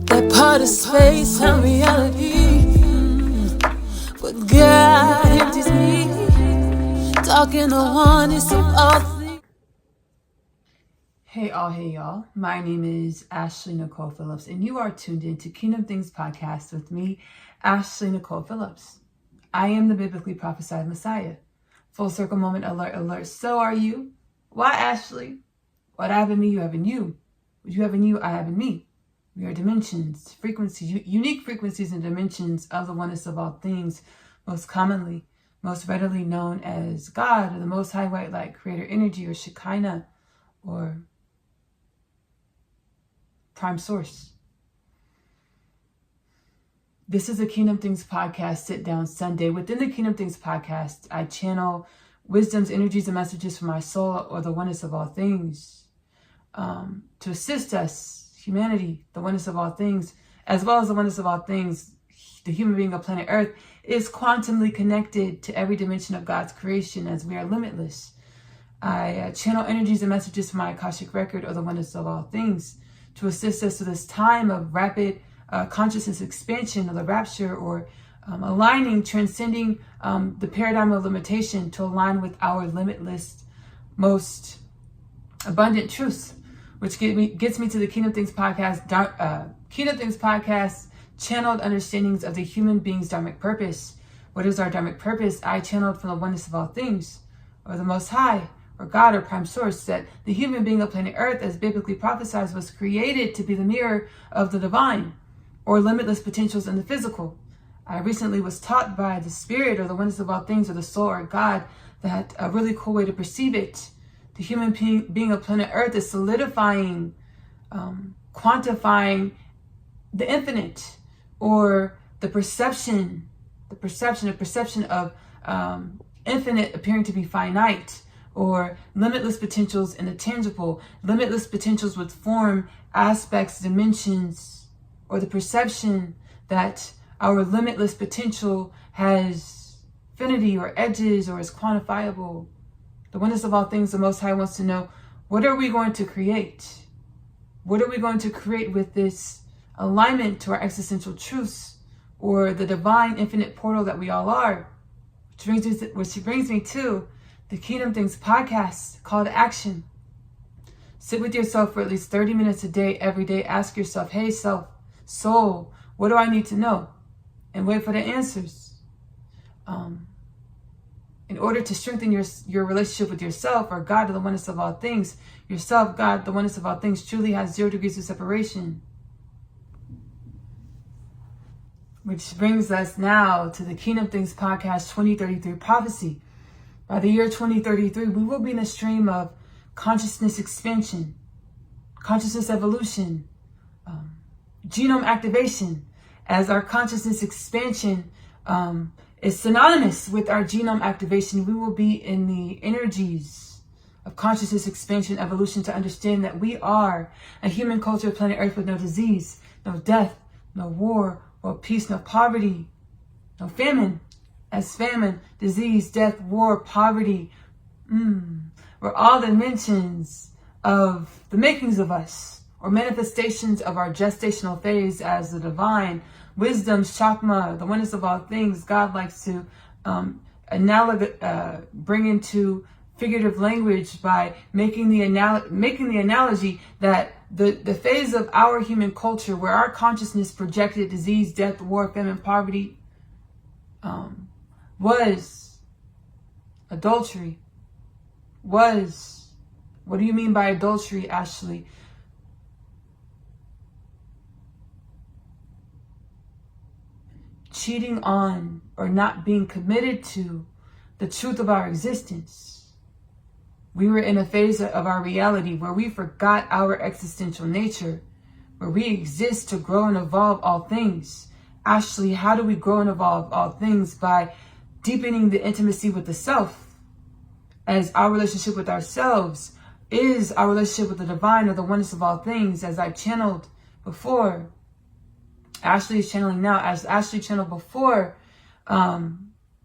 That part of space and reality. But God empties me, talking to oneness of all things. Hey y'all. My name is Ashley-Nicole Phillips, and you are tuned in to Kingdom Things Podcast with me, Ashley-Nicole Phillips. I am the biblically prophesied Messiah. Full circle moment alert, alert. So are you. Why, Ashley? What I have in me, you have in you. What you have in you, I have in me. We are dimensions, frequencies, unique frequencies and dimensions of the oneness of all things, most commonly, most readily known as God, or the Most High White Light, Creator Energy, or Shekinah, or Prime Source. This is a Kingdom Things Podcast Sit Down Sunday. Within the Kingdom Things Podcast, I channel wisdoms, energies, and messages from my soul, or the oneness of all things, to assist us, humanity, the oneness of all things, as well as the oneness of all things. The human being of planet Earth is quantumly connected to every dimension of God's creation, as we are limitless. I channel energies and messages from my Akashic record, or the oneness of all things, to assist us to this time of rapid consciousness expansion, or the rapture, or aligning, transcending the paradigm of limitation to align with our limitless, most abundant truths, which gets me to the Kingdom Things Podcast. Kingdom Things Podcast, channeled understandings of the human being's dharmic purpose. What is our dharmic purpose? I channeled from the oneness of all things, or the Most High, or God, or Prime Source, that the human being of planet Earth, as biblically prophesied, was created to be the mirror of the divine, or limitless potentials in the physical. I recently was taught by the Spirit, or the oneness of all things, or the soul, or God, that a really cool way to perceive it, the human being of planet Earth, is solidifying, quantifying the infinite, or the perception of infinite appearing to be finite, or limitless potentials in the tangible, limitless potentials with form, aspects, dimensions, or the perception that our limitless potential has infinity or edges, or is quantifiable. The oneness of all things, the Most High wants to know, what are we going to create? What are we going to create with this alignment to our existential truths, or the divine infinite portal that we all are? Which brings me to the Kingdom Things Podcast, Call to Action. Sit with yourself for at least 30 minutes a day, every day. Ask yourself, hey self, soul, what do I need to know? And wait for the answers. In order to strengthen your relationship with yourself, or God, the oneness of all things, yourself, God, the oneness of all things, truly has 0 degrees of separation. Which brings us now to the Kingdom Things Podcast 2033 Prophecy. By the year 2033, we will be in a stream of consciousness expansion, consciousness evolution, genome activation, as our consciousness expansion is synonymous with our genome activation. We will be in the energies of consciousness expansion, evolution, to understand that we are a human culture of planet Earth with no disease, no death, no war, or peace, no poverty, no famine. As famine, disease, death, war, poverty, were all dimensions of the makings of us, or manifestations of our gestational phase as the divine wisdom, Chakma, the oneness of all things. God likes to bring into figurative language by making the analogy that the phase of our human culture where our consciousness projected disease, death, war, famine, poverty, was adultery. What do you mean by adultery, Ashley? Cheating on, or not being committed to, the truth of our existence. We were in a phase of our reality where we forgot our existential nature, where we exist to grow and evolve all things. Ashley, how do we grow and evolve all things? By deepening the intimacy with the self, as our relationship with ourselves is our relationship with the divine, or the oneness of all things. As I channeled before, Ashley is channeling now, as Ashley channeled before, at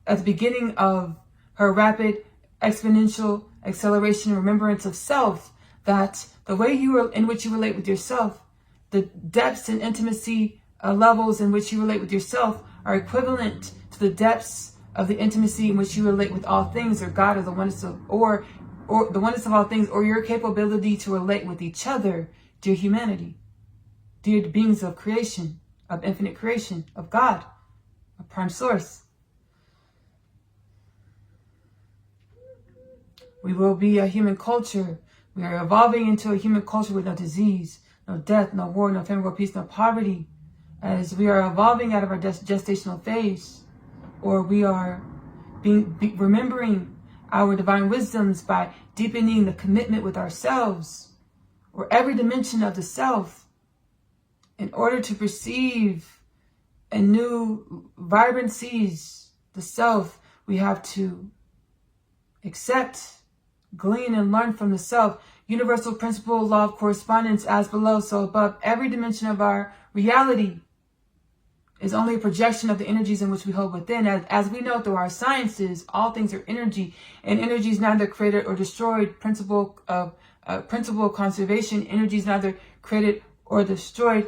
the beginning of her rapid exponential acceleration and remembrance of self, that the way in which you relate with yourself the depths and intimacy levels in which you relate with yourself are equivalent to the depths of the intimacy in which you relate with all things, or God, or the oneness of, or the oneness of all things, or your capability to relate with each other, dear humanity, dear beings of creation, of infinite creation, of God, of prime source. We will be a human culture. We are evolving into a human culture with no disease, no death, no war, no famine, no peace, no poverty. As we are evolving out of our gestational phase, or we are remembering our divine wisdoms by deepening the commitment with ourselves, or every dimension of the self, in order to perceive a new vibrancies, the self, we have to accept, glean, and learn from the self. Universal principle, law of correspondence, as below, so above. Every dimension of our reality is only a projection of the energies in which we hold within. As we know through our sciences, all things are energy, and energy is neither created or destroyed. Principle of conservation, energy is neither created or destroyed.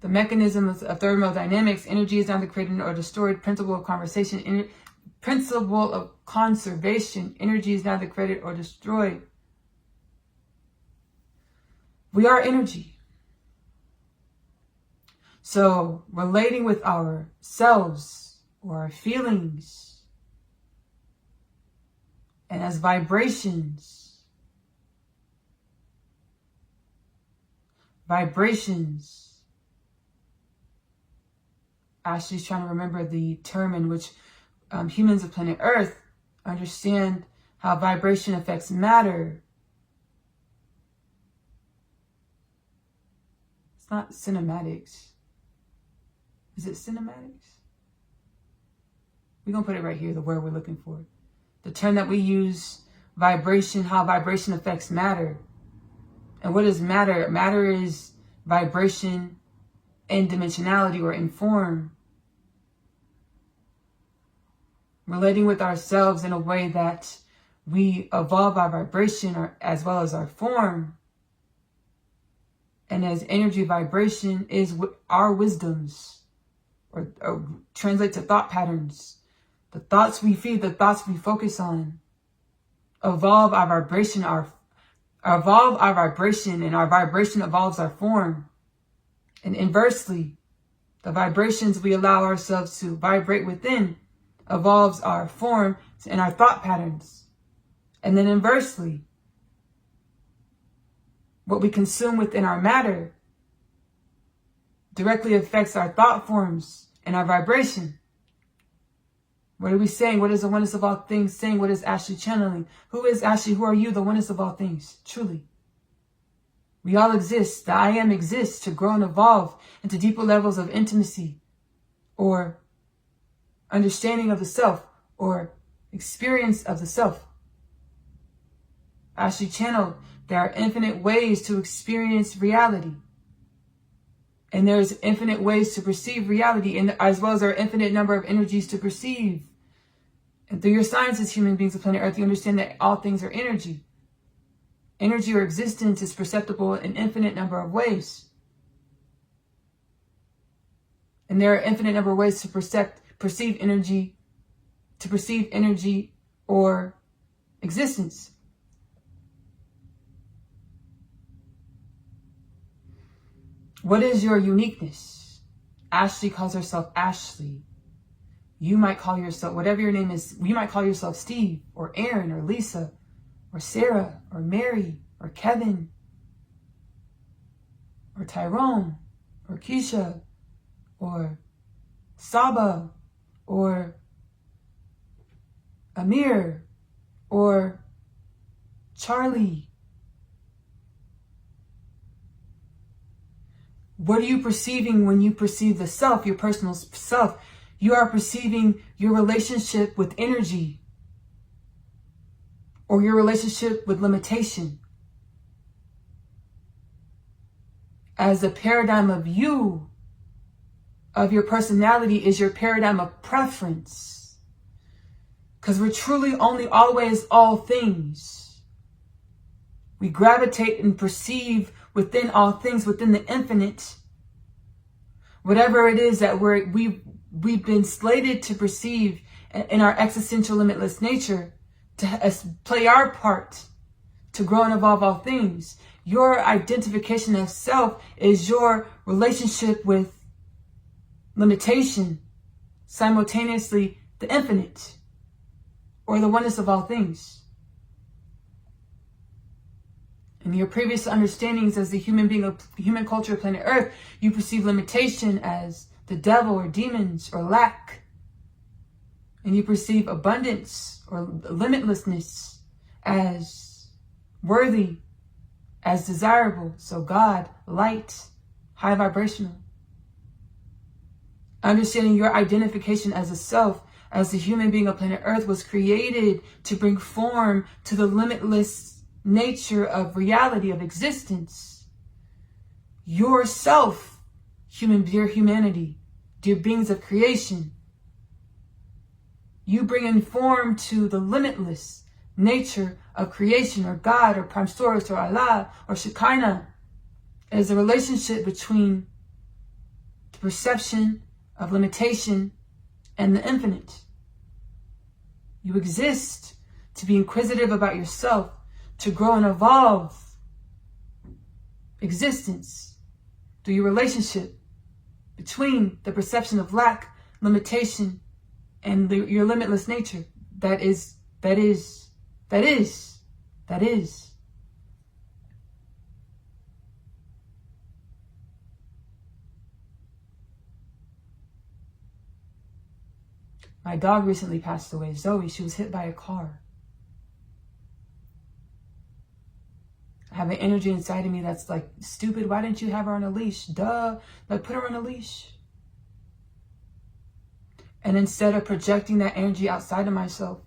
The mechanisms of thermodynamics, energy is neither created or destroyed. Principle of conservation, energy is neither created or destroyed. We are energy. So relating with ourselves or our feelings and as vibrations, Ashley's trying to remember the term in which humans of planet Earth understand how vibration affects matter. It's not cinematics. Is it cinematics? We're going to put it right here, the word we're looking for. The term that we use, vibration, how vibration affects matter. And what is matter? Matter is vibration in dimensionality or in form. Relating with ourselves in a way that we evolve our vibration or as well as our form. And as energy, vibration is our wisdoms, or translate to thought patterns. The thoughts we feed, the thoughts we focus on, evolve our vibration, and our vibration evolves our form. And inversely, the vibrations we allow ourselves to vibrate within evolves our form and our thought patterns. And then inversely, what we consume within our matter directly affects our thought forms and our vibration. What are we saying? What is the oneness of all things saying? What is Ashley channeling? Who is Ashley? Who are you? The oneness of all things, truly. We all exist. The I am exists to grow and evolve into deeper levels of intimacy or understanding of the self or experience of the self. Ashley channeled, there are infinite ways to experience reality. And there's infinite ways to perceive reality, and as well as there are infinite number of energies to perceive. And through your science as human beings of planet Earth, you understand that all things are energy. Energy or existence is perceptible in infinite number of ways. And there are infinite number of ways to perceive energy or existence. What is your uniqueness? Ashley calls herself Ashley. You might call yourself, whatever your name is, you might call yourself Steve or Aaron or Lisa or Sarah or Mary or Kevin or Tyrone or Keisha or Saba or Amir or Charlie. What are you perceiving when you perceive the self, your personal self? You are perceiving your relationship with energy or your relationship with limitation. As the paradigm of you, of your personality, is your paradigm of preference. Because we're truly only always all things. We gravitate and perceive within all things, within the infinite, whatever it is that we've been slated to perceive in our existential limitless nature, to play our part, to grow and evolve all things. Your identification of self is your relationship with limitation, simultaneously the infinite, or the oneness of all things. In your previous understandings as a human being of human culture of planet Earth, you perceive limitation as the devil or demons or lack. And you perceive abundance or limitlessness as worthy, as desirable. So God, light, high vibrational. Understanding your identification as a self, as a human being of planet Earth, was created to bring form to the limitless nature of reality, of existence. Yourself, dear humanity, dear beings of creation, you bring in form to the limitless nature of creation, or God, or Prime Source, or Allah, or Shekinah, as a relationship between the perception of limitation and the infinite. You exist to be inquisitive about yourself, to grow and evolve existence through your relationship between the perception of lack, limitation, and your limitless nature. That is. My dog recently passed away, Zoe. She was hit by a car. I have an energy inside of me that's like, stupid, why didn't you have her on a leash? Duh, like put her on a leash. And instead of projecting that energy outside of myself,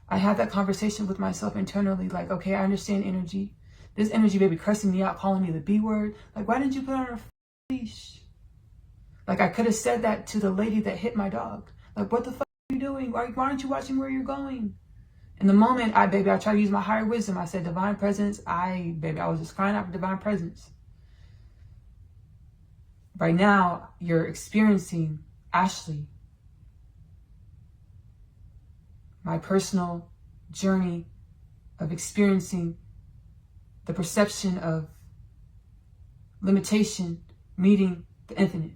I had that conversation with myself internally, like, okay, I understand energy. This energy may be cursing me out, calling me the B word. Like, why didn't you put her on a leash? Like, I could have said that to the lady that hit my dog. Like, what the fuck are you doing? Why aren't you watching where you're going? In the moment, I tried to use my higher wisdom. I said, divine presence. I was just crying out for divine presence. Right now, you're experiencing Ashley, my personal journey of experiencing the perception of limitation meeting the infinite.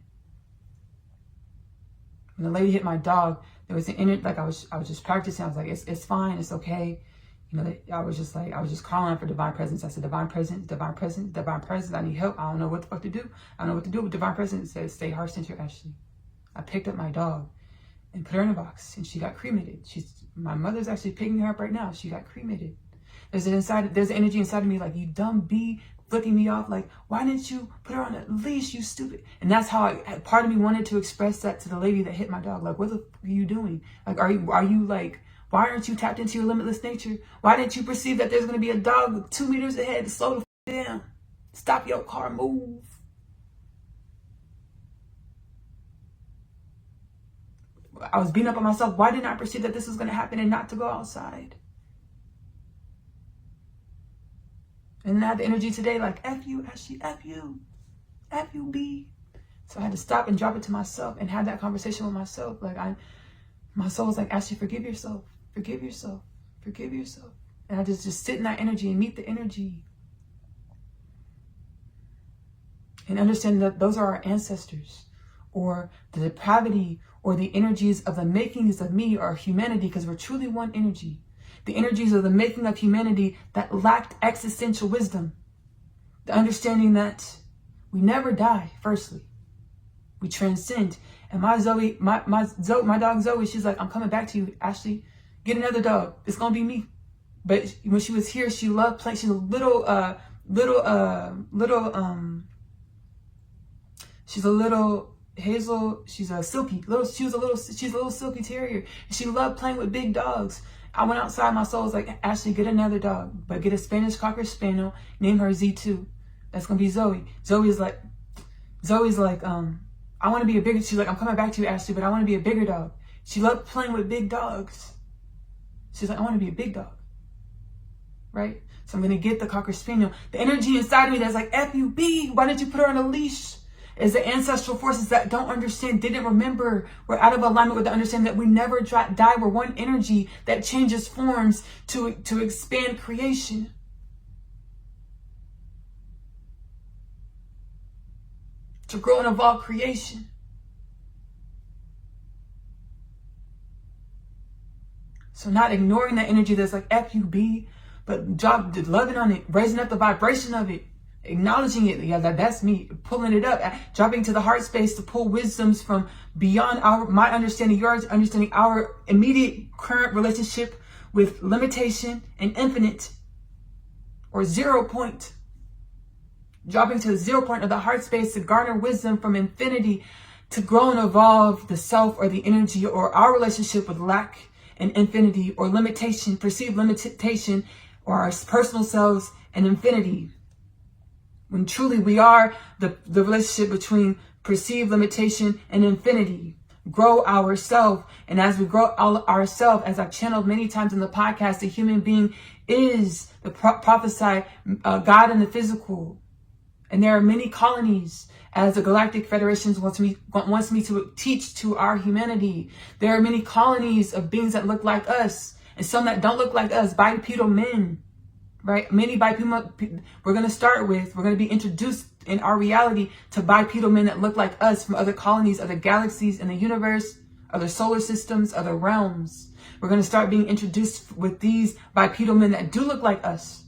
When the lady hit my dog, there was an inner, like I was just practicing. I was like, it's fine, it's okay. You know, I was just calling out for divine presence. I said, divine presence, divine presence, divine presence. I need help. I don't know what the fuck to do. I don't know what to do with divine presence. It says, stay heart centered, Ashley. I picked up my dog and put her in a box, and she got cremated. My mother's actually picking her up right now. She got cremated. There's an energy inside of me like, you dumb bee, flicking me off, like, why didn't you put her on a leash, you stupid? And that's how part of me wanted to express that to the lady that hit my dog. Like, what the fuck are you doing? Like, are you like, why aren't you tapped into your limitless nature? Why didn't you perceive that there's going to be a dog 2 meters ahead? Slow the down. Stop your car, move. I was beating up on myself. Why didn't I perceive that this was going to happen and not to go outside? And then I had the energy today, like, F you, Ashley, F you, B. So I had to stop and drop it to myself and have that conversation with myself. Like, my soul was like, Ashley, forgive yourself, forgive yourself, forgive yourself. And I just sit in that energy and meet the energy. And understand that those are our ancestors, or the depravity, or the energies of the makings of me, or humanity, because we're truly one energy. The energies of the making of humanity that lacked existential wisdom. The understanding that we never die, firstly. We transcend. And my dog Zoe, she's like, I'm coming back to you, Ashley. Get another dog. It's going to be me. But when she was here, she loved playing. She's a she's a little hazel. She's a silky. She's a little silky terrier. And she loved playing with big dogs. I went outside, my soul was like, Ashley, get another dog, but get a Spanish Cocker Spaniel, name her Z2. That's going to be Zoe. Zoe's like, I want to be a bigger, she's like, I'm coming back to you, Ashley, but I want to be a bigger dog. She loved playing with big dogs. She's like, I want to be a big dog. Right? So I'm going to get the Cocker Spaniel. The energy inside of me that's like, F-U-B, why did you put her on a leash? Is the ancestral forces that don't understand, didn't remember, we're out of alignment with the understanding that we never die. We're one energy that changes forms to expand creation. To grow and evolve creation. So not ignoring that energy that's like F-U-B, but loving on it, raising up the vibration of it, acknowledging it. Yeah, that's me, pulling it up, dropping to the heart space to pull wisdoms from beyond my understanding, yours understanding, our immediate current relationship with limitation and infinite, or 0 point. Dropping to the 0 point of the heart space to garner wisdom from infinity, to grow and evolve the self or the energy or our relationship with lack and infinity, or limitation, perceived limitation, or our personal selves and infinity. When truly we are the relationship between perceived limitation and infinity. Grow ourselves. And as we grow ourselves, as I've channeled many times in the podcast, the human being is the prophesied God in the physical. And there are many colonies, as the Galactic Federations wants me to teach to our humanity. There are many colonies of beings that look like us, and some that don't look like us, bipedal men, right? Many bipedal, we're going to be introduced in our reality to bipedal men that look like us from other colonies, other galaxies in the universe, other solar systems, other realms. We're going to start being introduced with these bipedal men that do look like us,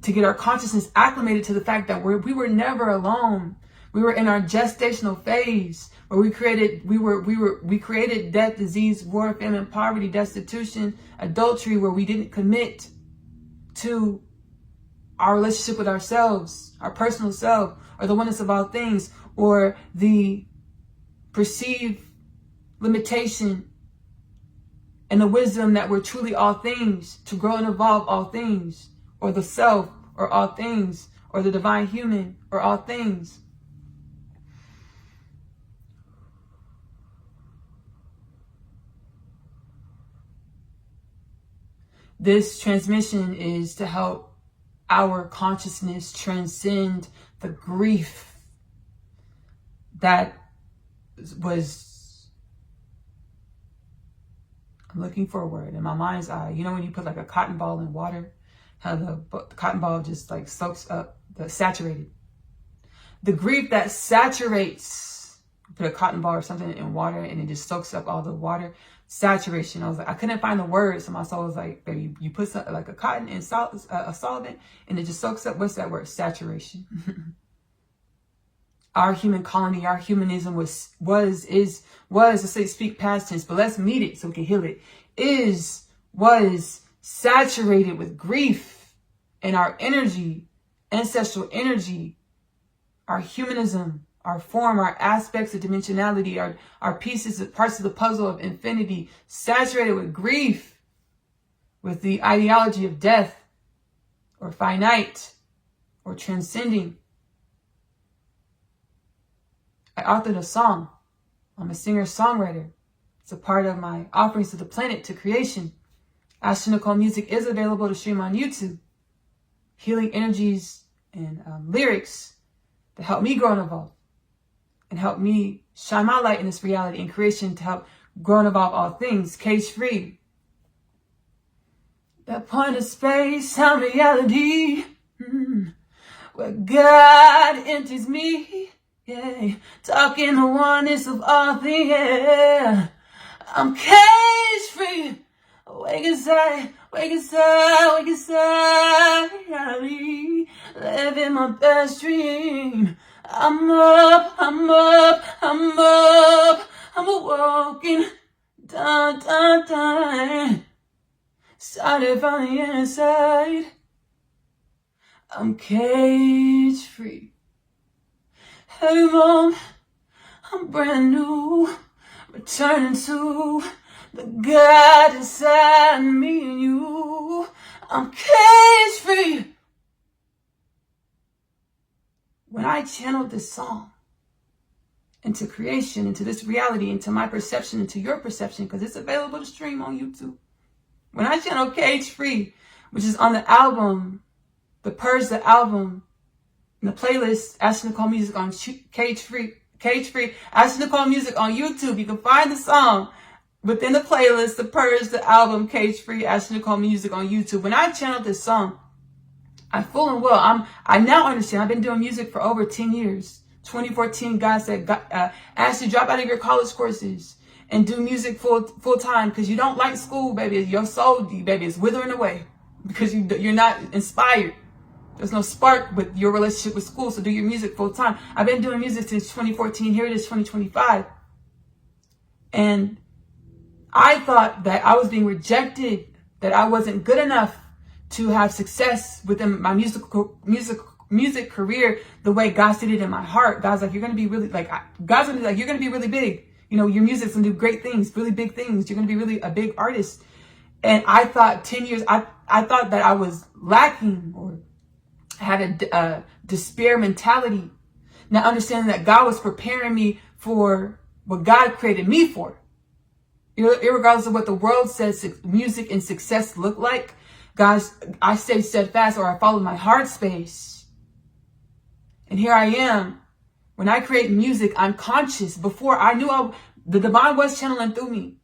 to get our consciousness acclimated to the fact that we were never alone. We were in our gestational phase where we created death, disease, war, famine, poverty, destitution, adultery, where we didn't commit to our relationship with ourselves, our personal self, or the oneness of all things, or the perceived limitation and the wisdom that we're truly all things, to grow and evolve all things, or the self, or all things, or the divine human, or all things. This transmission is to help our consciousness transcend the grief that was, I'm looking for a word in my mind's eye. You know when you put like a cotton ball in water, how the cotton ball just like soaks up, saturated. The grief that saturates, put a cotton ball or something in water and it just soaks up all the water. Saturation. I was like, I couldn't find the word, so my soul was like, baby, you put something like a cotton in a solvent and it just soaks up. What's that word? Saturation. Our human colony, our humanism was, let's say speak past tense, but let's meet it so we can heal it, was saturated with grief, and our energy, ancestral energy, our humanism, our form, our aspects of dimensionality, our pieces, parts of the puzzle of infinity, saturated with grief, with the ideology of death, or finite, or transcending. I authored a song. I'm a singer-songwriter. It's a part of my offerings to the planet, to creation. Ashley-Nicole music is available to stream on YouTube. Healing energies and lyrics that help me grow and evolve, and help me shine my light in this reality and creation to help grow and evolve all things, cage-free. That point of space and reality, where God enters me, yeah, talking the oneness of all things, yeah. I'm cage-free. Wake inside, wake inside, wake inside, reality. Living my best dream. I'm up, I'm up, I'm up. I'm awoken, dun, dun, dun. Started from the inside. I'm cage free. Hey mom, I'm brand new. Returning to the God inside me and you. I'm cage free. When I channeled this song into creation, into this reality, into my perception, into your perception, because it's available to stream on YouTube. When I channel Cage Free, which is on the album, the Purge, the album, in the playlist, Ashley-Nicole Music on Cage Free, Ashley-Nicole Music on YouTube. You can find the song within the playlist, the Purge, the album, Cage Free, Ashley-Nicole Music on YouTube. When I channeled this song, I full and well, I now understand. I've been doing music for over 10 years. 2014, God said, Ashley, drop out of your college courses and do music full time, because you don't like school, baby. Your soul, baby, is withering away because you're not inspired. There's no spark with your relationship with school, so do your music full time. I've been doing music since 2014. Here it is, 2025. And I thought that I was being rejected, that I wasn't good enough to have success within my music career the way God said it in my heart. God's like, you're going to be really, God's going to be like, you're going to be really big. You know, your music's going to do great things, really big things. You're going to be really a big artist. And I thought 10 years, I thought that I was lacking or had a despair mentality, not understanding that God was preparing me for what God created me for. Irregardless of what the world says music and success look like, guys, I stay steadfast, or I follow my heart space. And here I am. When I create music, I'm conscious. Before I knew the divine was channeling through me.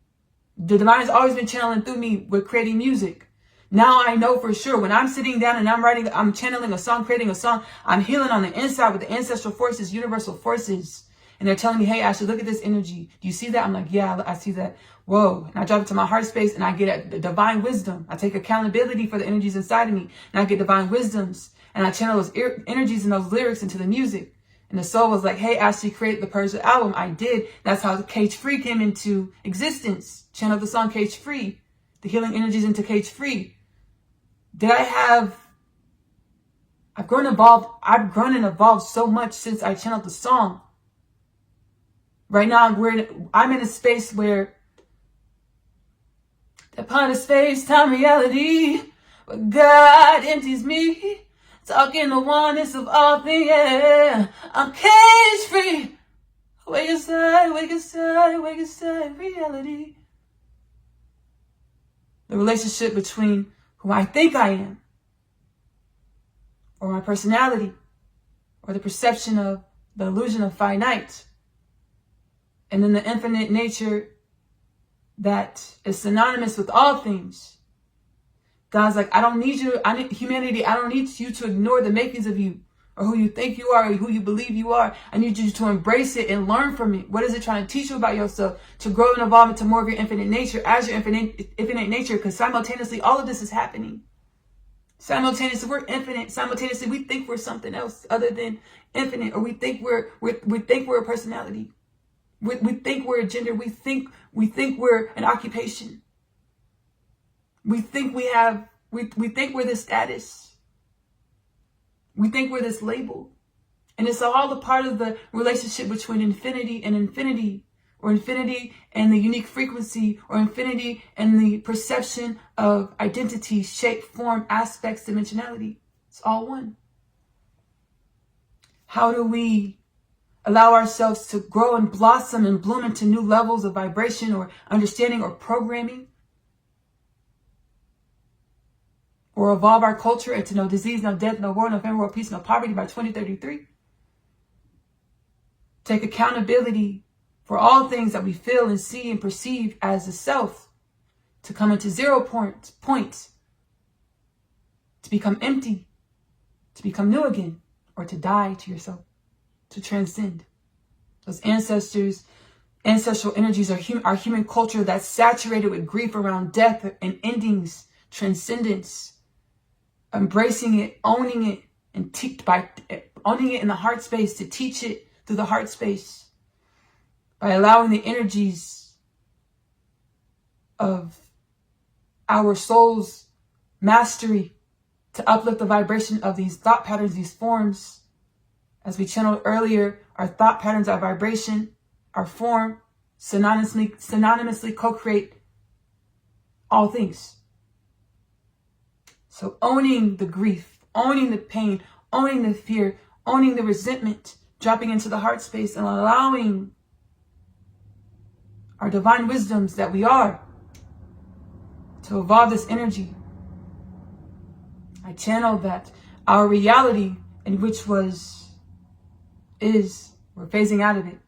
The divine has always been channeling through me with creating music. Now I know for sure when I'm sitting down and I'm channeling a song, creating a song, I'm healing on the inside with the ancestral forces, universal forces. And they're telling me, hey, Ashley, look at this energy. Do you see that? I'm like, yeah, I see that. Whoa. And I drop it to my heart space and I get the divine wisdom. I take accountability for the energies inside of me and I get divine wisdoms. And I channel those energies and those lyrics into the music. And the soul was like, hey, Ashley, create the Parcel album. I did. That's how the Cage Free came into existence. Channel the song Cage Free. The healing energies into Cage Free. I've grown and evolved so much since I channeled the song. Right now, I'm in a space where upon a space-time reality, where God empties me, talking the oneness of all things, yeah. I'm cage free. Wake inside, wake inside, wake inside, reality. The relationship between who I think I am, or my personality, or the perception of the illusion of finite, and then the infinite nature that is synonymous with all things. God's like, I don't need humanity, I don't need you to ignore the makings of you, or who you think you are, or who you believe you are. I need you to embrace it and learn from it. What is it trying to teach you about yourself? To grow and evolve into more of your infinite nature as your infinite nature, because simultaneously all of this is happening. Simultaneously, we're infinite. Simultaneously, we think we're something else other than infinite, or we think we're a personality. We think we're a gender. We think we're an occupation. We think we're this status. We think we're this label. And it's all a part of the relationship between infinity and infinity, or infinity and the unique frequency, or infinity and the perception of identity, shape, form, aspects, dimensionality. It's all one. How do we allow ourselves to grow and blossom and bloom into new levels of vibration or understanding or programming? Or evolve our culture into no disease, no death, no war, no famine, world peace, no poverty by 2033. Take accountability for all things that we feel and see and perceive as the self, to come into 0 point, to become empty, to become new again, or to die to yourself, to transcend. Those ancestral energies are human culture that's saturated with grief around death and endings, transcendence. Embracing it, owning it, and by owning it in the heart space, to teach it through the heart space, by allowing the energies of our soul's mastery to uplift the vibration of these thought patterns, these forms. As we channeled earlier, our thought patterns, our vibration, our form, synonymously co-create all things. So owning the grief, owning the pain, owning the fear, owning the resentment, dropping into the heart space and allowing our divine wisdoms that we are to evolve this energy. I channeled that our reality, in which we're phasing out of it,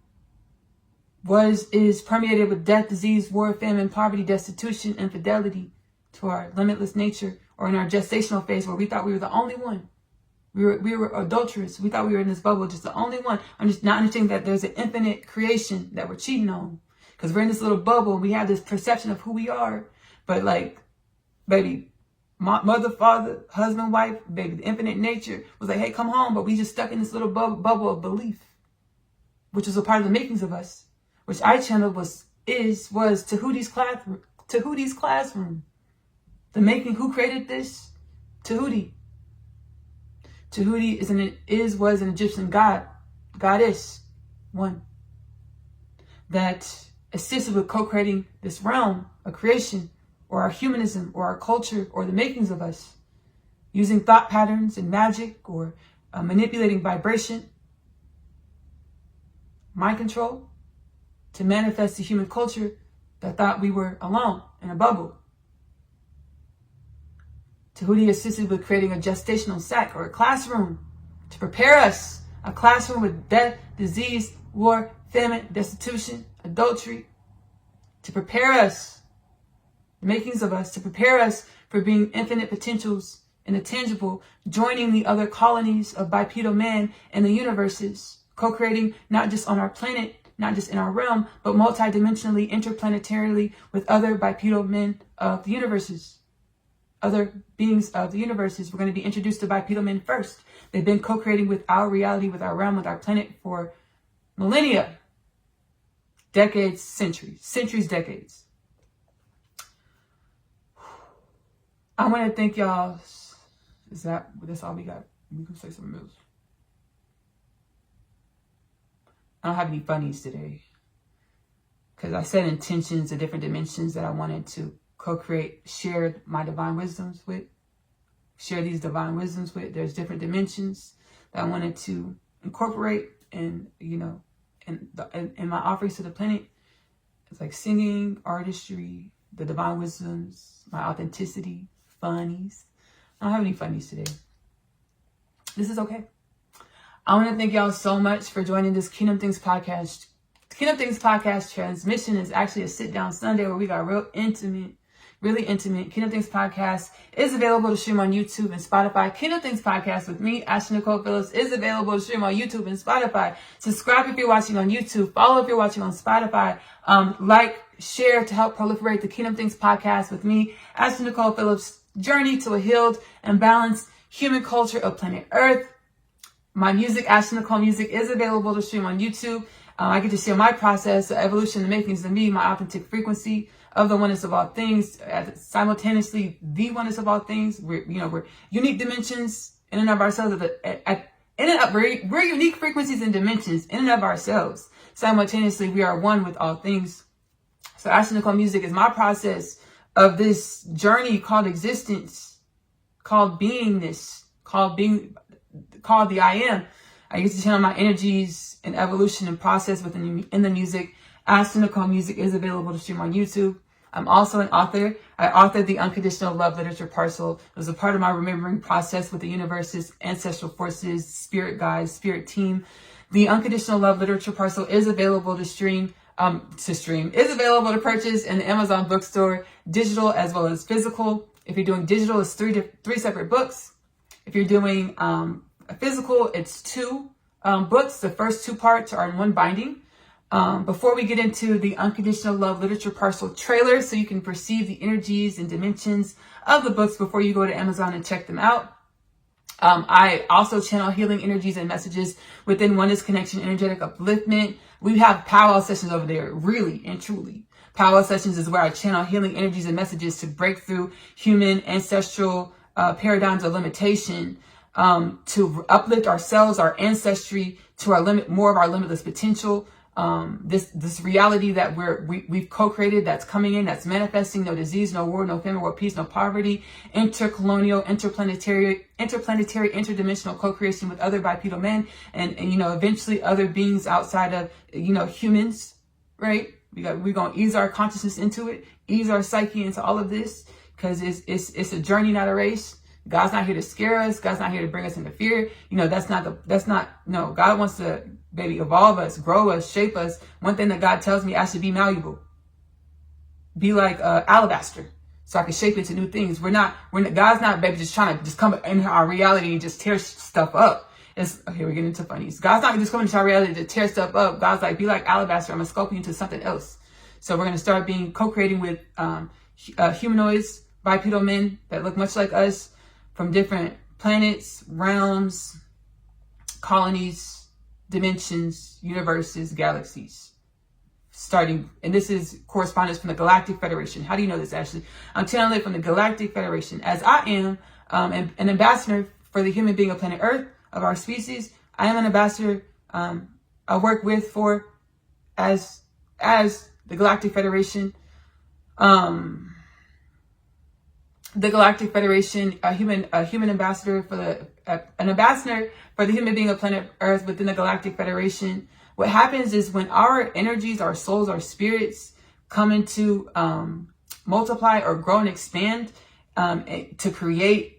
is permeated with death, disease, war, famine, poverty, destitution, infidelity to our limitless nature, or in our gestational phase where we thought we were the only one. We were adulterous. We thought we were in this bubble, just the only one. I'm just not understanding that there's an infinite creation that we're cheating on. Because we're in this little bubble and we have this perception of who we are. But like, baby, mother, father, husband, wife, baby, the infinite nature was like, hey, come home. But we just stuck in this little bubble of belief, which is a part of the makings of us, which I channeled was Tahuti's classroom. The making, who created this? Tahuti. Tahuti was an Egyptian goddess, one, that assisted with co-creating this realm of creation, or our humanism, or our culture, or the makings of us, using thought patterns and magic, or manipulating vibration, mind control, to manifest the human culture that thought we were alone in a bubble. Tahuti assisted with creating a gestational sac, or a classroom, to prepare us, a classroom with death, disease, war, famine, destitution, adultery, to prepare us, the makings of us, to prepare us for being infinite potentials in the tangible, joining the other colonies of bipedal man and the universes, co-creating not just on our planet, not just in our realm, but multidimensionally, interplanetarily with other bipedal men of the universes. Other beings of the universes. We're going to be introduced to bipedal men first. They've been co-creating with our reality, with our realm, with our planet for millennia, decades, centuries, decades. I want to thank y'all. That's all we got? We can say something else. I don't have any funnies today, because I set intentions of different dimensions that I wanted to co-create, share my divine wisdoms with, share these divine wisdoms with. There's different dimensions that I wanted to incorporate, and in my offerings to the planet. It's like singing, artistry, the divine wisdoms, my authenticity, funnies. I don't have any funnies today. This is okay. I want to thank y'all so much for joining this Kingdom Things podcast. Kingdom Things podcast transmission is actually a sit-down Sunday where we got really intimate. Kingdom Things podcast is available to stream on YouTube and Spotify. Kingdom Things podcast with me, Ashley-Nicole Phillips, is available to stream on YouTube and Spotify. Subscribe if you're watching on YouTube. Follow if you're watching on Spotify. Like, share to help proliferate the Kingdom Things podcast with me, Ashley-Nicole Phillips' journey to a healed and balanced human culture of planet Earth. My music, Ashley-Nicole Music, is available to stream on YouTube. I get to share my process, the evolution, the makings of me, my authentic frequency of the oneness of all things, simultaneously the oneness of all things. We're unique dimensions in and of ourselves. We're unique frequencies and dimensions in and of ourselves. Simultaneously, we are one with all things. So Ashley-Nicole Music is my process of this journey called existence, called beingness, called the I am. I used to channel my energies and evolution and process in the music. Ashley-Nicole Music is available to stream on YouTube. I'm also an author. I authored the Unconditional Love Literature Parcel. It was a part of my remembering process with the universe's ancestral forces, spirit guides, spirit team. The Unconditional Love Literature Parcel is available is available to purchase in the Amazon bookstore, digital as well as physical. If you're doing digital, it's three separate books. If you're doing a physical, it's 2 books. The first 2 parts are in one binding. Before we get into the Unconditional Love Literature Parcel trailer, so you can perceive the energies and dimensions of the books before you go to Amazon and check them out. I also channel healing energies and messages within Oneness Connection Energetic Upliftment. We have powwow sessions over there, really and truly. Powwow sessions is where I channel healing energies and messages to break through human ancestral paradigms of limitation, to uplift ourselves, our ancestry, to more of our limitless potential. This reality that we've co-created, that's coming in, that's manifesting, no disease, no war, no famine, world peace, no poverty, intercolonial, interplanetary, interdimensional co-creation with other bipedal men, and eventually other beings outside of humans, right? We're gonna ease our consciousness into it, ease our psyche into all of this, because it's a journey, not a race. God's not here to scare us. God's not here to bring us into fear. No, God wants to, baby, evolve us, grow us, shape us. One thing that God tells me, I should be malleable. Be like alabaster, so I can shape it to new things. God's not, baby, just trying to just come in our reality and just tear stuff up. We're getting into funnies. God's not just coming into our reality to tear stuff up. God's like, be like alabaster. I'm going to sculpt you into something else. So we're going to start co-creating with humanoids, bipedal men that look much like us from different planets, realms, colonies, dimensions, universes, galaxies. And this is correspondence from the Galactic Federation. How do you know this, Ashley? I'm channeling it from the Galactic Federation. As I am an ambassador for the human being of planet Earth, of our species, I am an ambassador I work as the Galactic Federation. The Galactic Federation, a human ambassador an ambassador for the human being of planet Earth within the Galactic Federation. What happens is when our energies, our souls, our spirits come into multiply or grow and expand to create.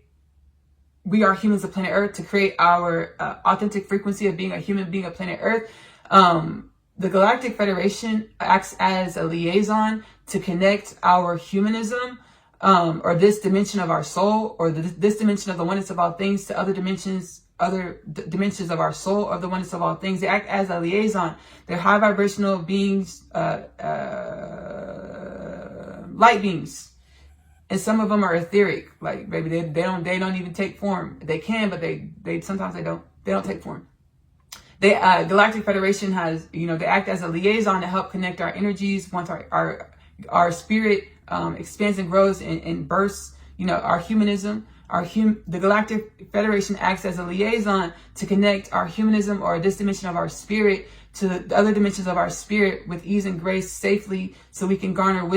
We are humans of planet Earth, to create our authentic frequency of being a human being of planet Earth. The Galactic Federation acts as a liaison to connect our humanism, or this dimension of our soul, or this dimension of the oneness of all things, to other dimensions of our soul, of the oneness of all things. They act as a liaison. They're high vibrational beings, light beings. And some of them are etheric, like, baby, they don't even take form. They can, but they sometimes they don't take form. Galactic Federation has, they act as a liaison to help connect our energies. Once our spirit expands and grows and bursts, our humanism, the Galactic Federation acts as a liaison to connect our humanism, or this dimension of our spirit, to the other dimensions of our spirit with ease and grace, safely, so we can garner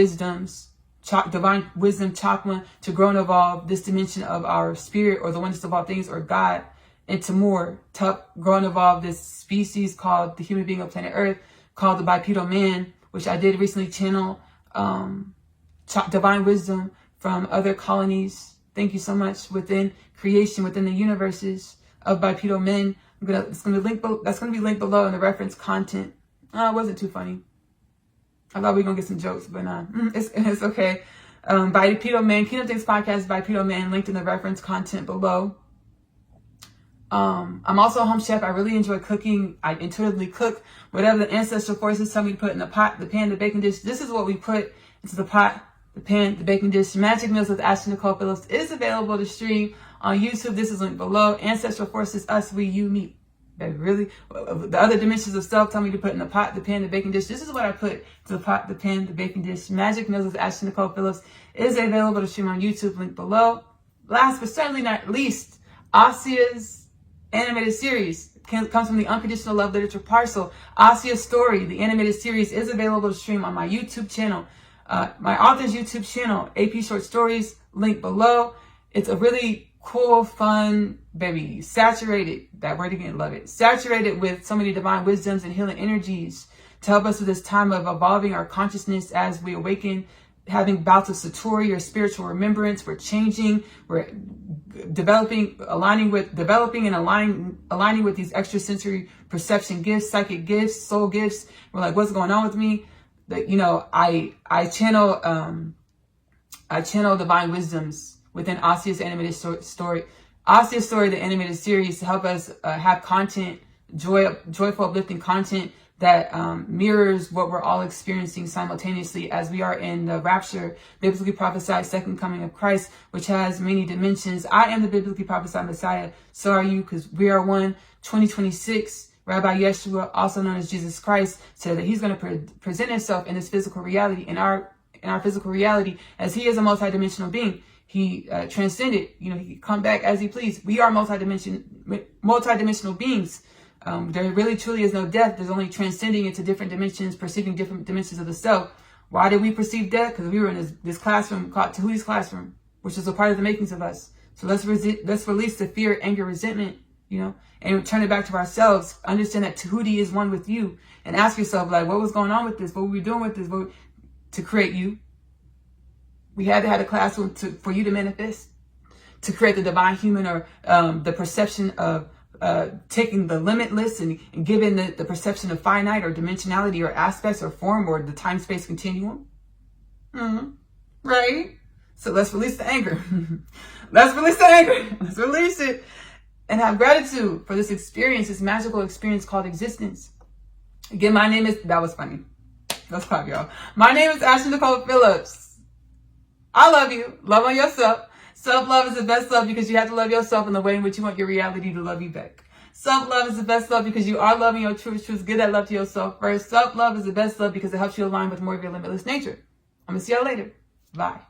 divine wisdom, chakra, to grow and evolve this dimension of our spirit, or the oneness of all things, or God, into more, to help grow and evolve this species called the human being of planet Earth, called the bipedal man, which I did recently channel divine wisdom from other colonies. Thank you so much. Within creation, within the universes of bipedal men. That's going to be linked below in the reference content. It wasn't too funny. I thought we were going to get some jokes, but it's okay. Bipedal Man, Kingdom Things Podcast, Bipedal Man, linked in the reference content below. I'm also a home chef. I really enjoy cooking. I intuitively cook whatever the ancestral forces tell me to put in the pot, the pan, the baking dish. This is what we put into the pot, the pan, the baking dish. Magic Meals with Ashley-Nicole Phillips is available to stream on YouTube. This is linked below. Ancestral forces, us, we, you, me. Really, the other dimensions of self tell me to put in the pot, the pan, the baking dish. This is what I put to the pot, the pan, the baking dish. Magic Meals with Ashley-Nicole Phillips is available to stream on YouTube, link below. Last but certainly not least, Asia's animated series comes from the Unconditional Love Literature Parcel. Asia's Story, the animated series, is available to stream on my YouTube channel, my author's YouTube channel, AP Short Stories, link below. It's a really cool, fun, baby, saturated, that word again, love it, saturated with so many divine wisdoms and healing energies to help us through this time of evolving our consciousness as we awaken, having bouts of satori or spiritual remembrance. We're changing, we're aligning with these extrasensory perception gifts, psychic gifts, soul gifts. We're like, what's going on with me? I channel divine wisdoms within Asia's animated story. Asia's Story, the animated series, to help us have content, joyful, uplifting content that mirrors what we're all experiencing simultaneously as we are in the rapture, biblically prophesied second coming of Christ, which has many dimensions. I am the biblically prophesied Messiah. So are you, because we are one. 2026, Rabbi Yeshua, also known as Jesus Christ, said that he's going to present himself in this physical reality, in our physical reality, as he is a multidimensional being. He transcended, he can come back as he please. We are multidimensional beings. There really truly is no death. There's only transcending into different dimensions, perceiving different dimensions of the self. Why did we perceive death? Because we were in this classroom called Tahuti's classroom, which is a part of the makings of us. So let's release the fear, anger, resentment, and return it back to ourselves. Understand that Tahuti is one with you, and ask yourself, like, what was going on with this? What were we doing with this? To create you. We had to have a classroom for you to manifest, to create the divine human, or the perception of taking the limitless and giving the perception of finite or dimensionality or aspects or form or the time-space continuum. Right? So let's release the anger. Let's release the anger. Let's release it. And have gratitude for this experience, this magical experience called existence. Again, my name is, that was funny. That's pop, y'all. My name is Ashley-Nicole Phillips. I love you. Love on yourself. Self-love is the best love because you have to love yourself in the way in which you want your reality to love you back. Self-love is the best love because you are loving your truth. Give that love to yourself first. Self-love is the best love because it helps you align with more of your limitless nature. I'm going to see y'all later. Bye.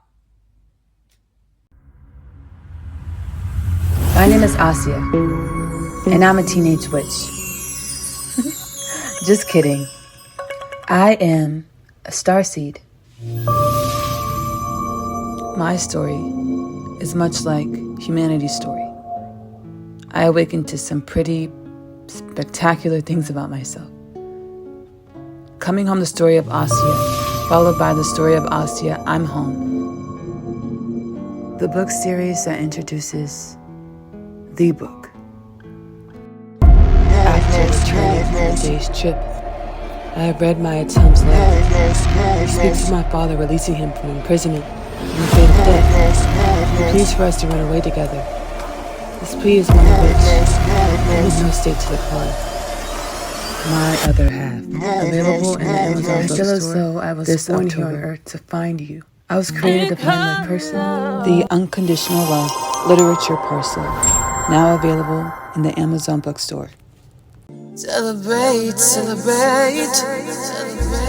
My name is Asya, and I'm a teenage witch. Just kidding. I am a starseed. My story is much like humanity's story. I awakened to some pretty spectacular things about myself. Coming home, the story of Asya, followed by the story of Asya, I'm home. The book series that introduces the book. After returning from the day's trip, I have read my attempts letter. He speaks of my father releasing him from imprisonment and the fate of death. He pleads for us to run away together. This plea is one of which I am in no state to decline. My other half, available in the Amazon bookstore. I feel as though I was born here on earth to find you. I was created to find my person. The Unconditional Love Literature Parcel, now available in the Amazon bookstore. Celebrate, celebrate, celebrate.